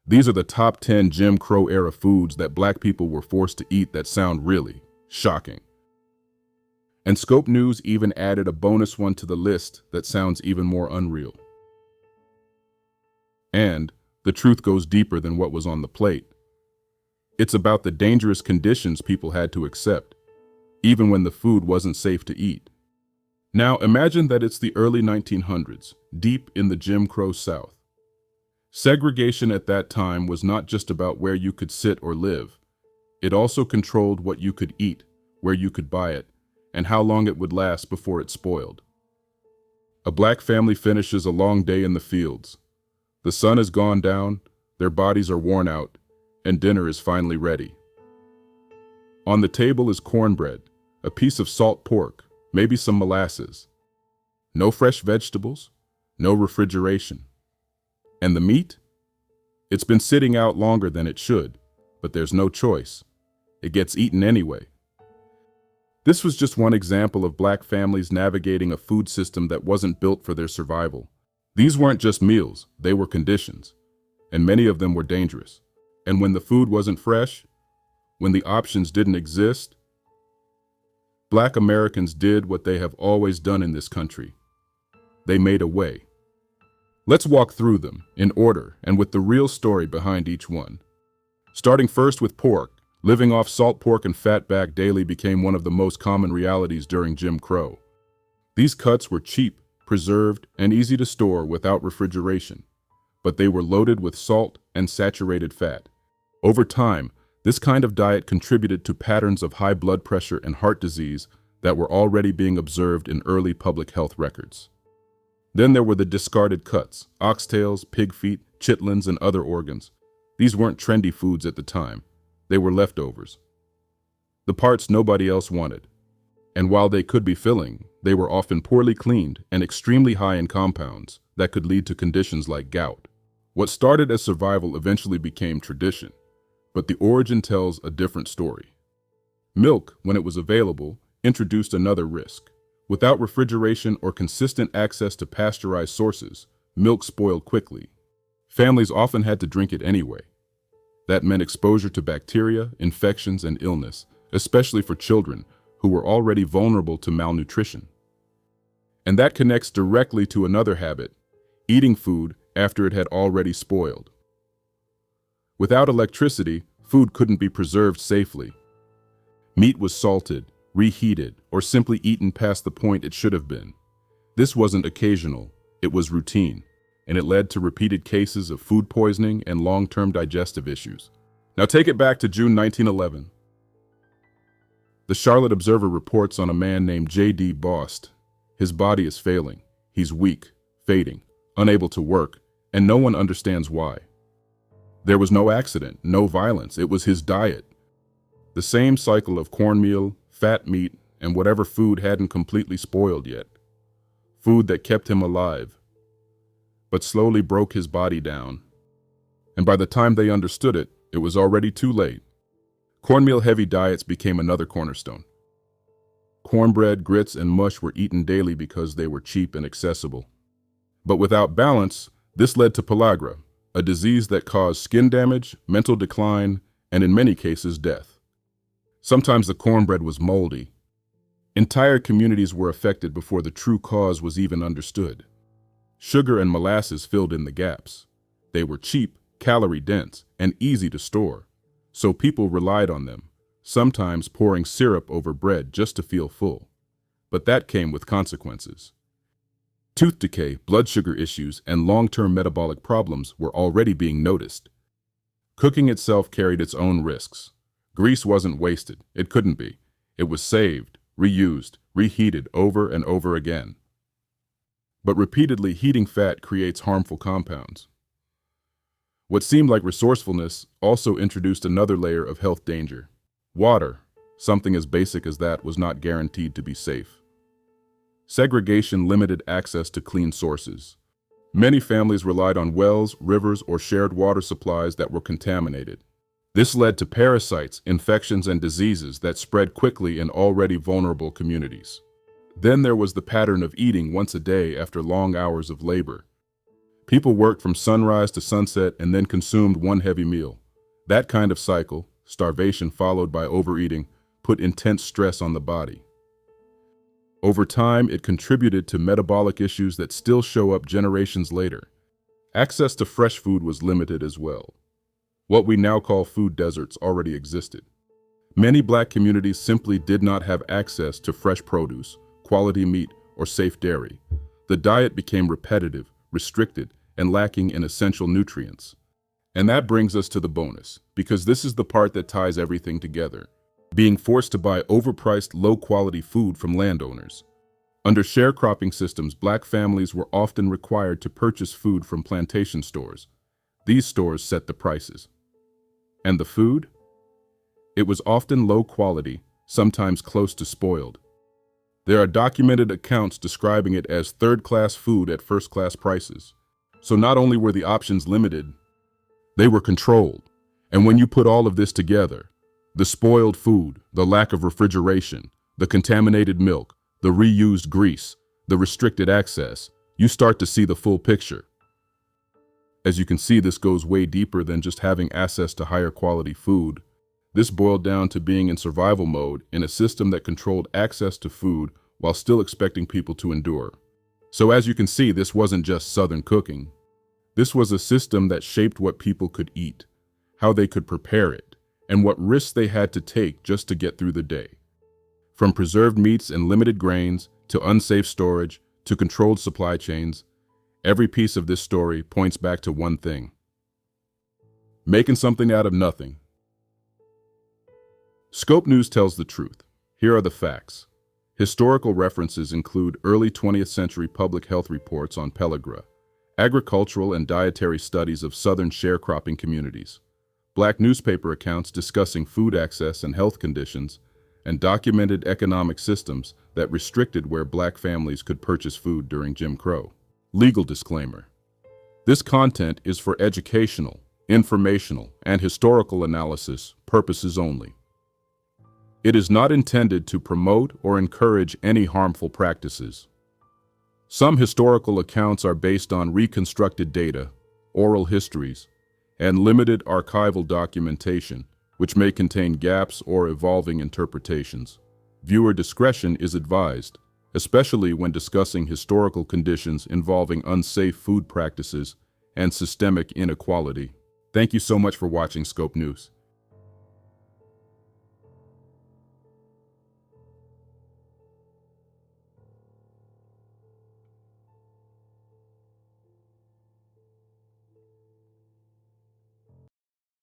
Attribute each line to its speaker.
Speaker 1: These are the top 10 Jim Crow era foods that black people were forced to eat that sound really shocking. And Scope News even added a bonus one to the list that sounds even more unreal. And the truth goes deeper than what was on the plate. It's about the dangerous conditions people had to accept, even when the food wasn't safe to eat. Now imagine that it's the early 1900s, deep in the Jim Crow South. Segregation at that time was not just about where you could sit or live. It also controlled what you could eat, where you could buy it, and how long it would last before it spoiled. A black family finishes a long day in the fields. The sun has gone down, their bodies are worn out, and dinner is finally ready. On the table is cornbread, a piece of salt pork, maybe some molasses. No fresh vegetables, no refrigeration. And the meat? It's been sitting out longer than it should, but there's no choice. It gets eaten anyway. This was just one example of black families navigating a food system that wasn't built for their survival. These weren't just meals, they were conditions, and many of them were dangerous. And when the food wasn't fresh, when the options didn't exist, black Americans did what they have always done in this country. They made a way. Let's walk through them, in order, and with the real story behind each one. Starting first with pork, living off salt pork and fatback daily became one of the most common realities during Jim Crow. These cuts were cheap, preserved, and easy to store without refrigeration, but they were loaded with salt and saturated fat. Over time, this kind of diet contributed to patterns of high blood pressure and heart disease that were already being observed in early public health records. Then there were the discarded cuts, oxtails, pig feet, chitlins, and other organs. These weren't trendy foods at the time. They were leftovers. The parts nobody else wanted. And while they could be filling, they were often poorly cleaned and extremely high in compounds that could lead to conditions like gout. What started as survival eventually became tradition, but the origin tells a different story. Milk, when it was available, introduced another risk. Without refrigeration or consistent access to pasteurized sources, milk spoiled quickly. Families often had to drink it anyway. That meant exposure to bacteria, infections, and illness, especially for children who were already vulnerable to malnutrition. And that connects directly to another habit, eating food after it had already spoiled. Without electricity, food couldn't be preserved safely. Meat was salted, reheated, or simply eaten past the point it should have been. This wasn't occasional, it was routine, and it led to repeated cases of food poisoning and long-term digestive issues. Now take it back to June 1911. The Charlotte Observer reports on a man named J.D. Bost. His body is failing. He's weak, fading, unable to work, and no one understands why. There was no accident, no violence. It was his diet. The same cycle of cornmeal, fat meat, and whatever food hadn't completely spoiled yet. Food that kept him alive, but slowly broke his body down. And by the time they understood it, it was already too late. Cornmeal-heavy diets became another cornerstone. Cornbread, grits, and mush were eaten daily because they were cheap and accessible. But without balance, this led to pellagra, a disease that caused skin damage, mental decline, and in many cases, death. Sometimes the cornbread was moldy. Entire communities were affected before the true cause was even understood. Sugar and molasses filled in the gaps. They were cheap, calorie-dense, and easy to store, so people relied on them, sometimes pouring syrup over bread just to feel full. But that came with consequences. Tooth decay, blood sugar issues, and long-term metabolic problems were already being noticed. Cooking itself carried its own risks. Grease wasn't wasted. It couldn't be. It was saved, reused, reheated over and over again. But repeatedly heating fat creates harmful compounds. What seemed like resourcefulness also introduced another layer of health danger. Water, something as basic as that, was not guaranteed to be safe. Segregation limited access to clean sources. Many families relied on wells, rivers, or shared water supplies that were contaminated. This led to parasites, infections, and diseases that spread quickly in already vulnerable communities. Then there was the pattern of eating once a day after long hours of labor. People worked from sunrise to sunset and then consumed one heavy meal. That kind of cycle, starvation followed by overeating, put intense stress on the body. Over time, it contributed to metabolic issues that still show up generations later. Access to fresh food was limited as well. What we now call food deserts already existed. Many Black communities simply did not have access to fresh produce, quality meat, or safe dairy. The diet became repetitive, restricted, and lacking in essential nutrients. And that brings us to the bonus, because this is the part that ties everything together. Being forced to buy overpriced, low-quality food from landowners. Under sharecropping systems, Black families were often required to purchase food from plantation stores. These stores set the prices. And the food? It was often low quality, sometimes close to spoiled. There are documented accounts describing it as third-class food at first-class prices. So not only were the options limited, they were controlled. And when you put all of this together, the spoiled food, the lack of refrigeration, the contaminated milk, the reused grease, the restricted access, you start to see the full picture. As you can see, this goes way deeper than just having access to higher quality food. This boiled down to being in survival mode in a system that controlled access to food while still expecting people to endure. So as you can see, this wasn't just Southern cooking. This was a system that shaped what people could eat, how they could prepare it, and what risks they had to take just to get through the day. From preserved meats and limited grains, to unsafe storage, to controlled supply chains, every piece of this story points back to one thing: making something out of nothing. Scope News tells the truth. Here are the facts. Historical references include early 20th century public health reports on pellagra, agricultural and dietary studies of Southern sharecropping communities, Black newspaper accounts discussing food access and health conditions, and documented economic systems that restricted where Black families could purchase food during Jim Crow. Legal disclaimer. This content is for educational, informational, and historical analysis purposes only. It is not intended to promote or encourage any harmful practices. Some historical accounts are based on reconstructed data, oral histories, and limited archival documentation, which may contain gaps or evolving interpretations. Viewer discretion is advised, especially when discussing historical conditions involving unsafe food practices and systemic inequality. Thank you so much for watching Scope News.